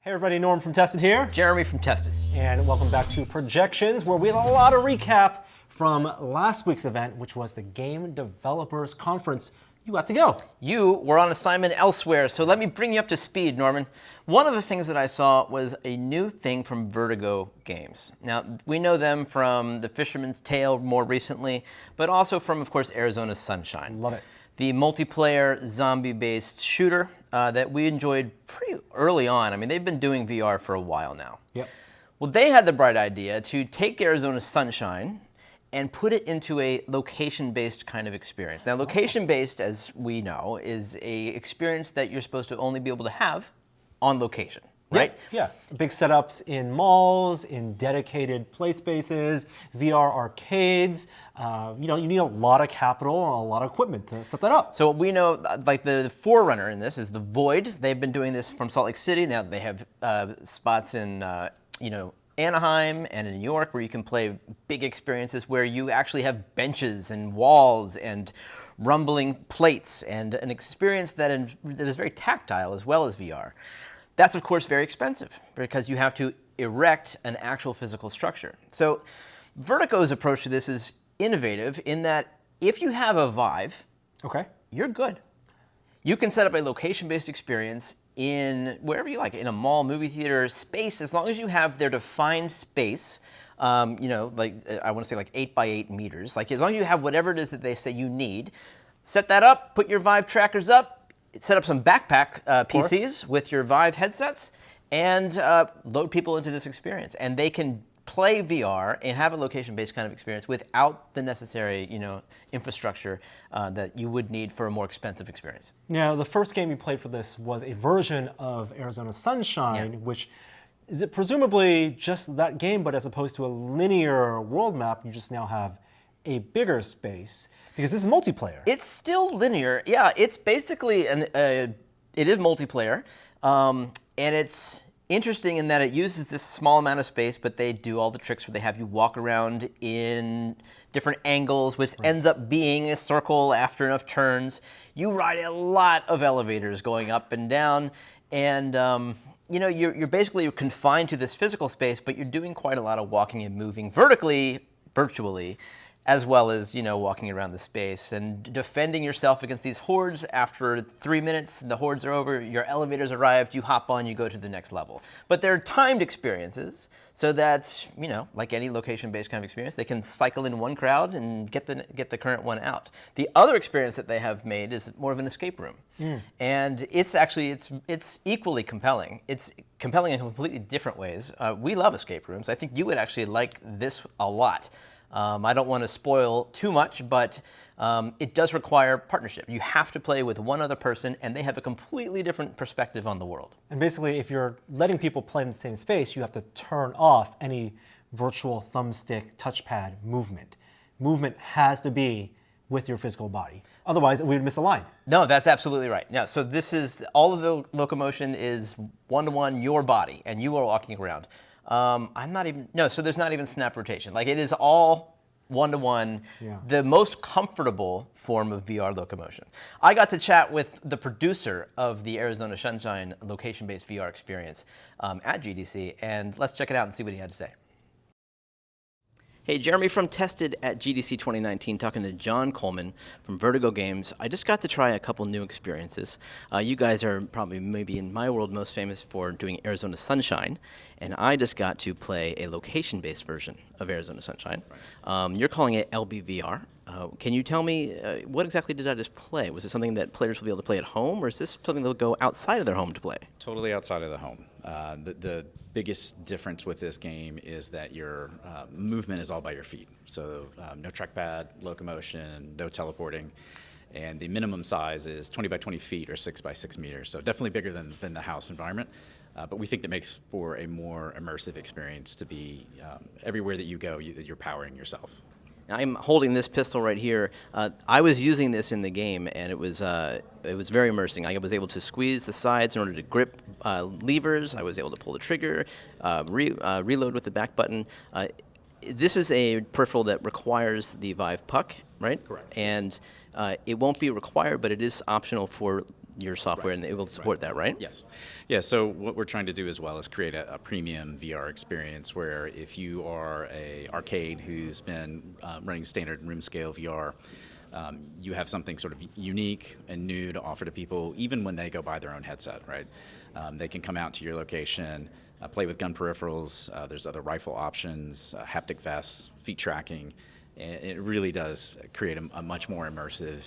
Hey everybody, Norm from Tested here. Jeremy from Tested. And welcome back to Projections, where we had a lot of recap from last week's event, which was the Game Developers Conference. You got to go. You were on assignment elsewhere, so let me bring you up to speed, Norman. One of the things that I saw was a new thing from Vertigo Games. Now, we know them from The Fisherman's Tale more recently, but also from, of course, Arizona Sunshine. Love it. The multiplayer zombie-based shooter that we enjoyed pretty early on. I mean, they've been doing VR for a while now. Yep. Well, they had the bright idea to take Arizona Sunshine and put it into a location-based kind of experience. Now, location-based, as we know, is a experience that you're supposed to only be able to have on location, right? Yeah. Big setups in malls, in dedicated play spaces, VR arcades. You need a lot of capital and a lot of equipment to set that up. So we know, like the forerunner in this is the Void. They've been doing this from Salt Lake City. Now they have spots in, Anaheim and in New York where you can play big experiences where you actually have benches and walls and rumbling plates and an experience that is very tactile as well as VR. That's, of course, very expensive because you have to erect an actual physical structure. So Vertigo's approach to this is innovative in that if you have a Vive, you're good. You can set up a location-based experience in wherever you like, in a mall, movie theater, space, as long as you have their defined space, I want to say like 8 by 8 meters, like as long as you have whatever it is that they say you need, set that up, put your Vive trackers up, set up some backpack PCs with your Vive headsets, and load people into this experience. And they can play VR and have a location-based kind of experience without the necessary, infrastructure that you would need for a more expensive experience. Now, the first game you played for this was a version of Arizona Sunshine, which is it presumably just that game, but as opposed to a linear world map, you just now have a bigger space because this is multiplayer. It's still linear. Yeah, it's basically it is multiplayer, and it's interesting in that it uses this small amount of space, but they do all the tricks where they have you walk around in different angles, which ends up being a circle after enough turns. You ride a lot of elevators going up and down, and you're basically confined to this physical space, but you're doing quite a lot of walking and moving vertically, virtually, as well as, walking around the space and defending yourself against these hordes. After 3 minutes, the hordes are over, your elevator's arrived, you hop on, you go to the next level. But they're timed experiences so that, like any location-based kind of experience, they can cycle in one crowd and get the current one out. The other experience that they have made is more of an escape room. And it's actually, it's equally compelling. It's compelling in completely different ways. We love escape rooms. I think you would actually like this a lot. I don't want to spoil too much, but it does require partnership. You have to play with one other person, and they have a completely different perspective on the world. And basically, if you're letting people play in the same space, you have to turn off any virtual thumbstick touchpad movement. Movement has to be with your physical body. Otherwise, we would miss a line. No, that's absolutely right. No, so this is, all of the locomotion is one-to-one your body, and you are walking around. So there's not even snap rotation. Like, it is all one-to-one, the most comfortable form of VR locomotion. I got to chat with the producer of the Arizona Sunshine location-based VR experience at GDC, and let's check it out and see what he had to say. Hey, Jeremy from Tested at GDC 2019, talking to John Coleman from Vertigo Games. I just got to try a couple new experiences. You guys are probably, maybe in my world, most famous for doing Arizona Sunshine, and I just got to play a location-based version of Arizona Sunshine. You're calling it LBVR. Can you tell me, what exactly did I just play? Was it something that players will be able to play at home, or is this something they'll go outside of their home to play? Totally outside of the home. The biggest difference with this game is that your movement is all by your feet. So no trackpad, locomotion, no teleporting. And the minimum size is 20 by 20 feet or 6 by 6 meters. So definitely bigger than the house environment. But we think that makes for a more immersive experience to be everywhere that you go, you're powering yourself. I'm holding this pistol right here. I was using this in the game, and it was very immersing. I was able to squeeze the sides in order to grip levers. I was able to pull the trigger, reload with the back button. This is a peripheral that requires the Vive puck, right? Correct. And it won't be required, but it is optional for your software and able to support that, right? Yes. Yeah, so what we're trying to do as well is create a premium VR experience where if you are a arcade who's been running standard room scale VR, you have something sort of unique and new to offer to people, even when they go buy their own headset, right? They can come out to your location, play with gun peripherals. There's other rifle options, haptic vests, feet tracking. And it really does create a much more immersive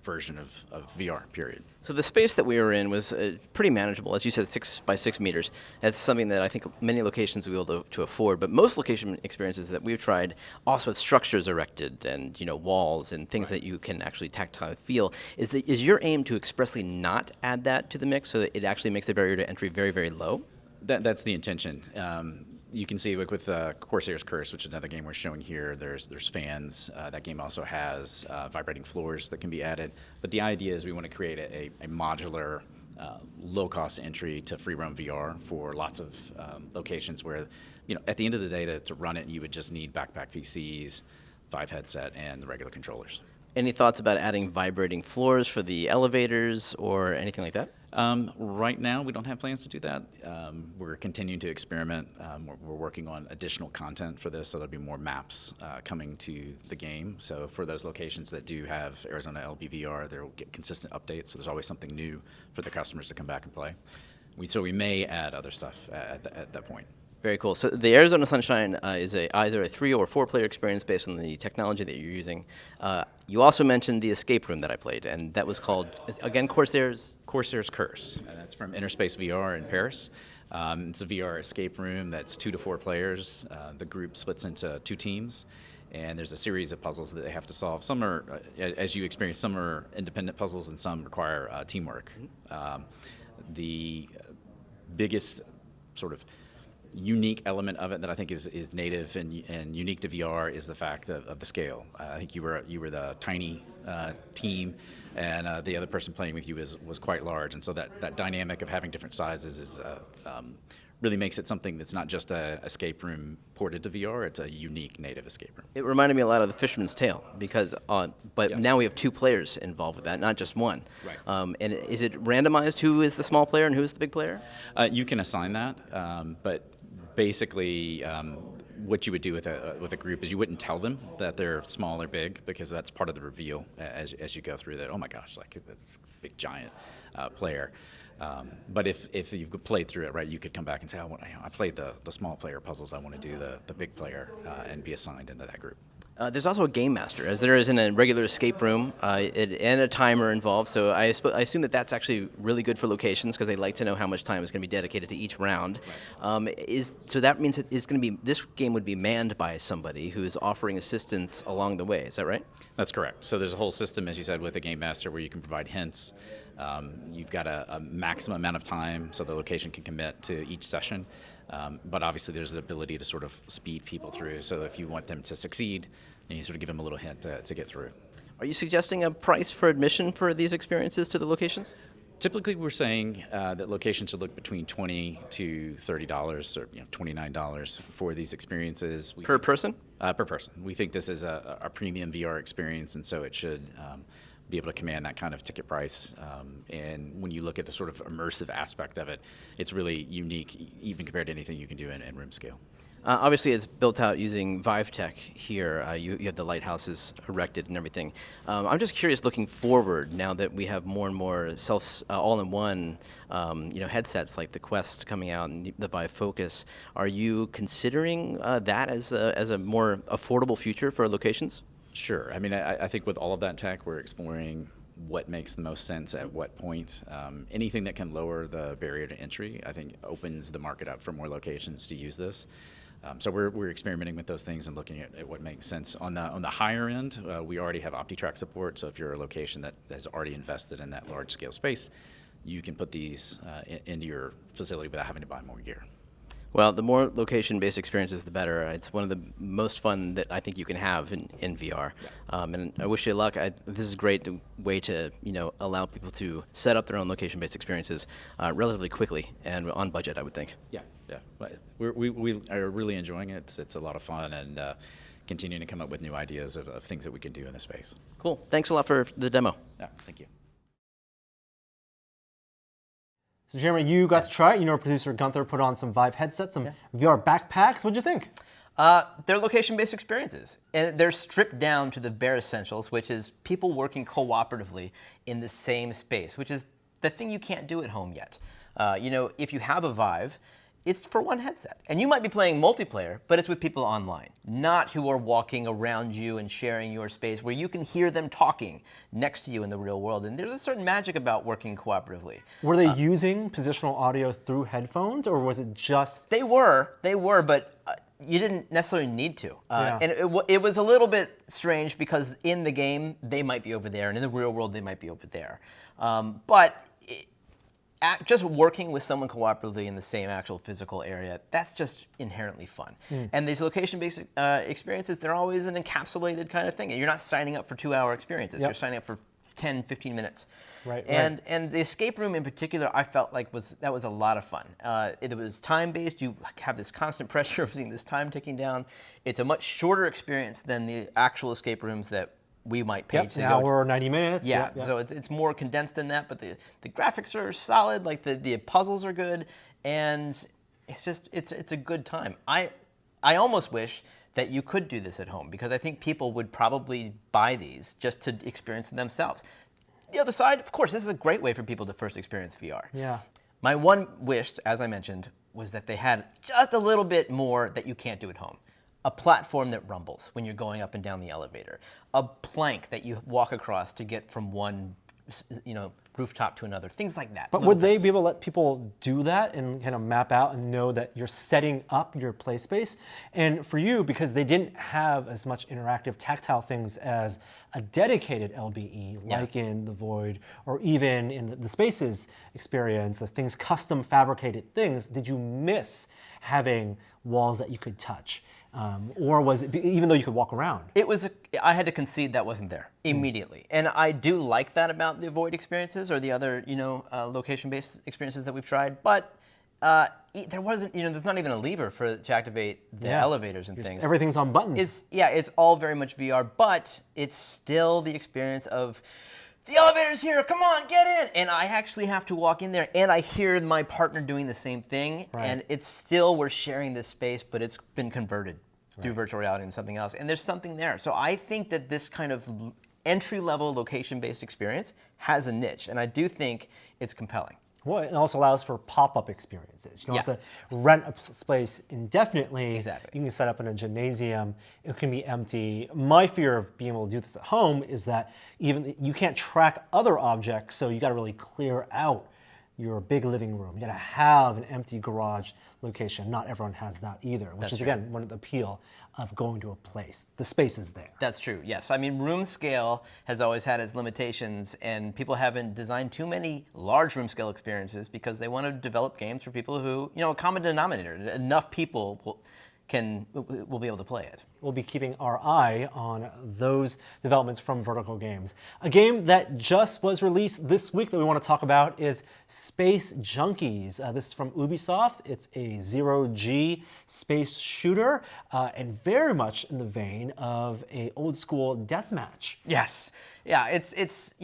version of VR, period. So the space that we were in was pretty manageable. As you said, 6 by 6 meters. That's something that I think many locations will be able to afford, but most location experiences that we've tried also have structures erected and walls and things that you can actually tactile feel. Is your aim to expressly not add that to the mix so that it actually makes the barrier to entry very, very low? That's the intention. You can see with Corsairs Curse, which is another game we're showing here, there's fans. That game also has vibrating floors that can be added. But the idea is we want to create a modular, low-cost entry to free roam VR for lots of locations where, at the end of the day, to run it, you would just need backpack PCs, Vive headset, and the regular controllers. Any thoughts about adding vibrating floors for the elevators or anything like that? Right now, we don't have plans to do that. We're continuing to experiment. We're working on additional content for this, so there'll be more maps coming to the game. So for those locations that do have Arizona LBVR, they'll get consistent updates, so there's always something new for the customers to come back and play. So we may add other stuff at that point. Very cool. So the Arizona Sunshine is either a 3 or 4 player experience based on the technology that you're using. You also mentioned the escape room that I played, and that was called, again, Corsairs Curse, and that's from Interspace VR in Paris. It's a VR escape room that's 2 to 4 players. The group splits into 2 teams, and there's a series of puzzles that they have to solve. Some are, as you experience, some are independent puzzles, and some require teamwork. The biggest sort of unique element of it that I think is native and unique to VR is the fact of the scale. I think you were the tiny team, and the other person playing with you was quite large, and so that dynamic of having different sizes really makes it something that's not just an escape room ported to VR. It's a unique native escape room. It reminded me a lot of the Fisherman's Tale because, now we have 2 players involved with that, not just one. Right. And is it randomized who is the small player and who is the big player? You can assign that, but basically, what you would do with a group is you wouldn't tell them that they're small or big because that's part of the reveal as you go through that. Oh my gosh, like that's a big giant player. But if you've played through it, right, you could come back and say, I played the small player puzzles. I want to do the big player and be assigned into that group. There's also a game master, as there is in a regular escape room, and a timer involved. So I assume that that's actually really good for locations because they like to know how much time is going to be dedicated to each round. Right. So that means that this game would be manned by somebody who is offering assistance along the way. Is that right? That's correct. So there's a whole system, as you said, with a game master where you can provide hints. You've got a maximum amount of time so the location can commit to each session. But obviously there's the ability to sort of speed people through. So if you want them to succeed, you sort of give them a little hint to get through. Are you suggesting a price for admission for these experiences to the locations? Typically, we're saying that locations should look between $20 to $30 or $29 for these experiences. Per person? Per person. We think this is a premium VR experience, and so it should be able to command that kind of ticket price. And when you look at the sort of immersive aspect of it, it's really unique, even compared to anything you can do in room scale. Obviously, it's built out using Vive tech here. You have the lighthouses erected and everything. I'm just curious, looking forward, now that we have more and more all-in-one, headsets like the Quest coming out and the Vive Focus. Are you considering that as a more affordable future for locations? Sure. I mean, I think with all of that tech, we're exploring what makes the most sense at what point. Anything that can lower the barrier to entry, I think, opens the market up for more locations to use this. So we're experimenting with those things and looking at what makes sense. On the higher end, we already have OptiTrack support. So if you're a location that has already invested in that large scale space, you can put these into your facility without having to buy more gear. Well, the more location-based experiences, the better. It's one of the most fun that I think you can have in VR. Yeah. And I wish you luck. This is a great way to allow people to set up their own location-based experiences relatively quickly and on budget, I would think. Yeah. But we are really enjoying it. It's a lot of fun and continuing to come up with new ideas of things that we can do in this space. Cool. Thanks a lot for the demo. Yeah, thank you. So Jeremy, you got to try it. You know, producer Gunther put on some Vive headsets, some VR backpacks. What'd you think? They're location-based experiences, and they're stripped down to the bare essentials, which is people working cooperatively in the same space, which is the thing you can't do at home yet. You know, if you have a Vive, it's for one headset. And you might be playing multiplayer, but it's with people online, not who are walking around you and sharing your space, where you can hear them talking next to you in the real world. And there's a certain magic about working cooperatively. Were they using positional audio through headphones, or was it just... They were, but you didn't necessarily need to. And it was a little bit strange because in the game, they might be over there, and in the real world, they might be over there. Just working with someone cooperatively in the same actual physical area, that's just inherently fun. And these location-based experiences, they're always an encapsulated kind of thing. You're not signing up for 2-hour experiences. You're signing up for 10, 15 minutes. And the escape room in particular, I felt like was a lot of fun. It was time-based. You have this constant pressure of seeing this time ticking down. It's a much shorter experience than the actual escape rooms that we might pay to an go hour or 90 minutes. So it's more condensed than that, but the graphics are solid, like the puzzles are good, and it's a good time. I almost wish that you could do this at home, because I think people would probably buy these just to experience it themselves. The other side, of course, this is a great way for people to first experience VR. My one wish, as I mentioned, was that they had just a little bit more that you can't do at home. A platform that rumbles when you're going up and down the elevator. A plank that you walk across to get from one, rooftop to another. Things like that. But would they be able to let people do that and kind of map out and know that you're setting up your play space? And for you, because they didn't have as much interactive tactile things as a dedicated LBE, like in The Void, or even in the Spaces experience, the things, custom fabricated things, did you miss having walls that you could touch? Or was it, even though you could walk around? I had to concede that wasn't there immediately. And I do like that about the Void experiences or the other, location-based experiences that we've tried. But there wasn't, there's not even a lever to activate the elevators and things. Everything's on buttons. It's all very much VR, but it's still the experience of, the elevator's here, come on, get in. And I actually have to walk in there, and I hear my partner doing the same thing. And it's still, we're sharing this space, but it's been converted through virtual reality into something else. And there's something there. So I think that this kind of entry-level location-based experience has a niche, and I do think it's compelling. Well, it also allows for pop-up experiences. You don't have to rent a space indefinitely. Exactly. You can set up in a gymnasium. It can be empty. My fear of being able to do this at home is that even you can't track other objects, so you got to really clear out your big living room. You got to have an empty garage location. Not everyone has that either, which is, again, one of the appeal of going to a place. The space is there. That's true, yes. I mean, room scale has always had its limitations, and people haven't designed too many large room scale experiences because they want to develop games for people who, a common denominator. Enough people will be able to play it. We'll be keeping our eye on those developments from Vertigo Games. A game that just was released this week that we want to talk about is Space Junkies. This is from Ubisoft. It's a zero-G space shooter, and very much in the vein of a old school deathmatch. Yes. Yeah, it's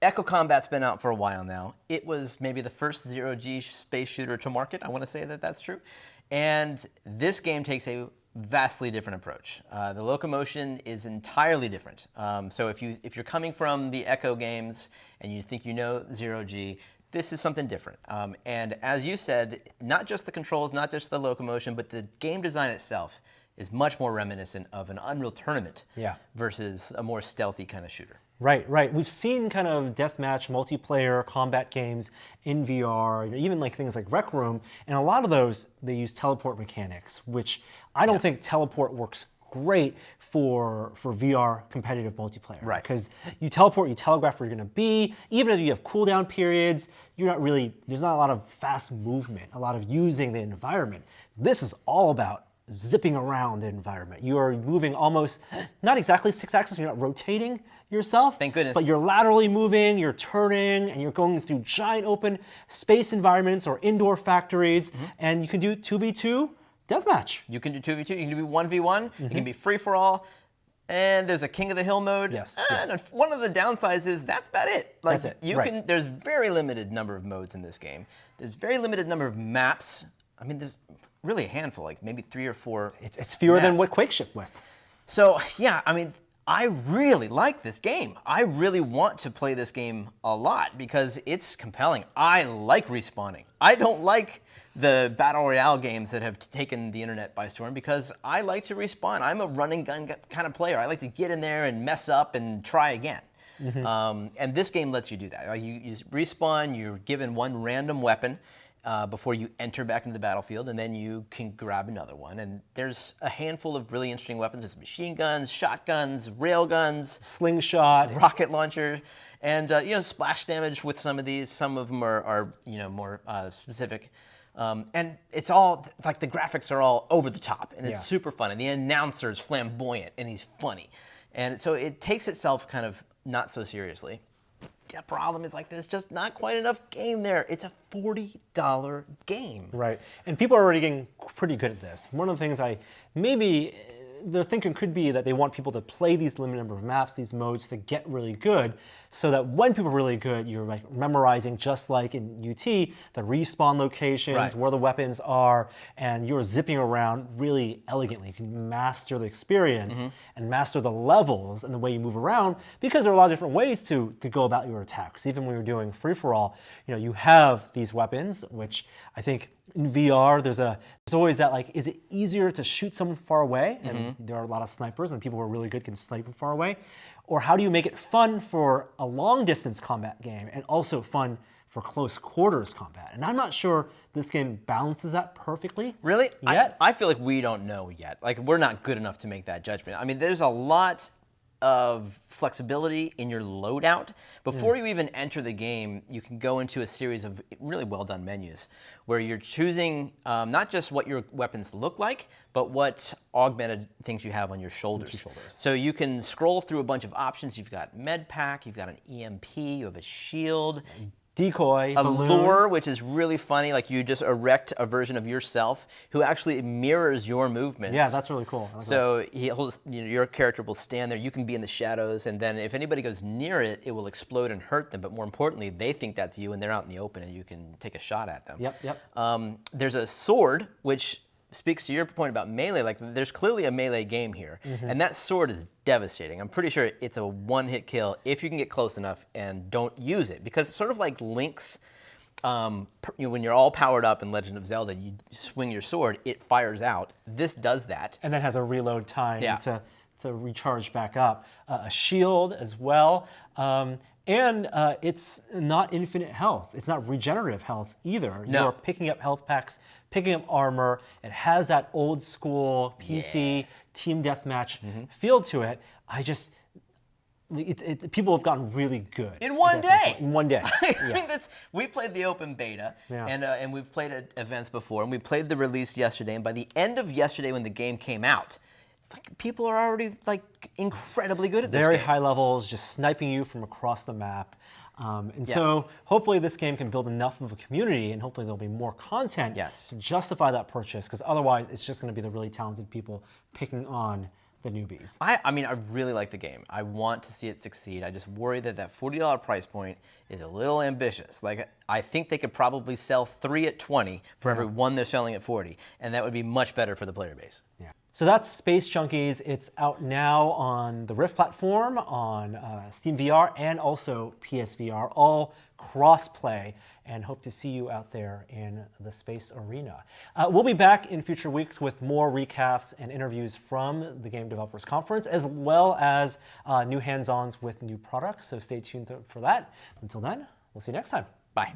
Echo Combat's been out for a while now. It was maybe the first zero-G space shooter to market. I want to say that that's true. And this game takes a vastly different approach. The locomotion is entirely different. So if you're coming from the Echo games and you think you know zero-G, this is something different. And as you said, not just the controls, not just the locomotion, but the game design itself is much more reminiscent of an Unreal Tournament versus a more stealthy kind of shooter. Right. We've seen kind of deathmatch, multiplayer, combat games in VR, even like things like Rec Room, and a lot of those, they use teleport mechanics, which I don't think teleport works great for VR competitive multiplayer. Right. Because you teleport, you telegraph where you're going to be. Even if you have cooldown periods, there's not a lot of fast movement, a lot of using the environment. This is all about zipping around the environment. You are moving almost, not exactly 6-axis, you're not rotating yourself. Thank goodness. But you're laterally moving, you're turning, and you're going through giant open space environments or indoor factories, and you can do 2v2 deathmatch. You can do 2v2, you can do 1v1, you can be free for all. and there's a King of the Hill mode. Yes, And yes. one of the downsides is that's about it. Like, That's it, You right. can. There's very limited number of modes in this game. There's very limited number of maps. I mean, there's really a handful, like maybe 3 or 4. It's fewer than maps. what Quake shipped with. So yeah, I mean, I really like this game. I really want to play this game a lot because it's compelling. I like respawning. I don't like the Battle Royale games that have taken the internet by storm because I like to respawn. I'm a run and gun kind of player. I like to get in there and mess up and try again. And this game lets you do that. You respawn, you're given one random weapon before you enter back into the battlefield, and then you can grab another one. And there's a handful of really interesting weapons. There's machine guns, shotguns, railguns, Slingshot. rocket launcher, and splash damage with some of these. Some of them are more specific. And it's all, like, the graphics are all over the top, and it's super fun. And the announcer's flamboyant, and he's funny. And so it takes itself kind of not so seriously. The problem is, like, there's just not quite enough game there. It's a $40 game. Right. And people are already getting pretty good at this. One of the things they're thinking could be that they want people to play these limited number of maps, these modes, to get really good, so that when people are really good, you're like memorizing, just like in UT, the respawn locations, Right. where the weapons are, and you're zipping around really elegantly. You can master the experience and master the levels and the way you move around, because there are a lot of different ways to go about your attacks. Even when you're doing free-for-all, you have these weapons, which I think in VR, there's always that, like, is it easier to shoot someone far away? And there are a lot of snipers, and people who are really good can snipe from far away. Or how do you make it fun for a long-distance combat game and also fun for close quarters combat? And I'm not sure this game balances that perfectly. Really? Yet. I feel like we don't know yet. Like, we're not good enough to make that judgment. I mean, there's a lot of flexibility in your loadout. Before you even enter the game, you can go into a series of really well-done menus where you're choosing not just what your weapons look like, but what augmented things you have on your shoulders. So you can scroll through a bunch of options. You've got med pack, you've got an EMP, you have a shield, Decoy, a balloon. lure, which is really funny. Like, you just erect a version of yourself who actually mirrors your movements. Yeah, that's really cool. So your character will stand there. You can be in the shadows, and then if anybody goes near it, it will explode and hurt them. But more importantly, they think that's you, and they're out in the open, and you can take a shot at them. Yep. There's a sword, which speaks to your point about melee. Like, there's clearly a melee game here, and that sword is devastating. I'm pretty sure it's a one-hit kill if you can get close enough and don't use it, because it's sort of like Link's. When you're all powered up in Legend of Zelda, you swing your sword, it fires out. This does that. And then has a reload time to recharge back up. A shield as well. And it's not infinite health. It's not regenerative health either. No. You're picking up health packs, picking up armor. It has that old school PC team deathmatch feel to it. People have gotten really good. In one day. In one day. I mean, we played the open beta, and we've played at events before, and we played the release yesterday. And by the end of yesterday, when the game came out, it's like people are already, like, incredibly good at this Very game. high levels, just sniping you from across the map. So hopefully this game can build enough of a community, and hopefully there'll be more content to justify that purchase, because otherwise it's just going to be the really talented people picking on the newbies. I mean, I really like the game. I want to see it succeed. I just worry that $40 price point is a little ambitious. Like, I think they could probably sell 3 at $20 for every one they're selling at $40, and that would be much better for the player base. Yeah. So that's Space Junkies. It's out now on the Rift platform, on Steam VR, and also PSVR, all cross-play, and hope to see you out there in the space arena. We'll be back in future weeks with more recaps and interviews from the Game Developers Conference, as well as new hands-ons with new products, so stay tuned for that. Until then, we'll see you next time. Bye.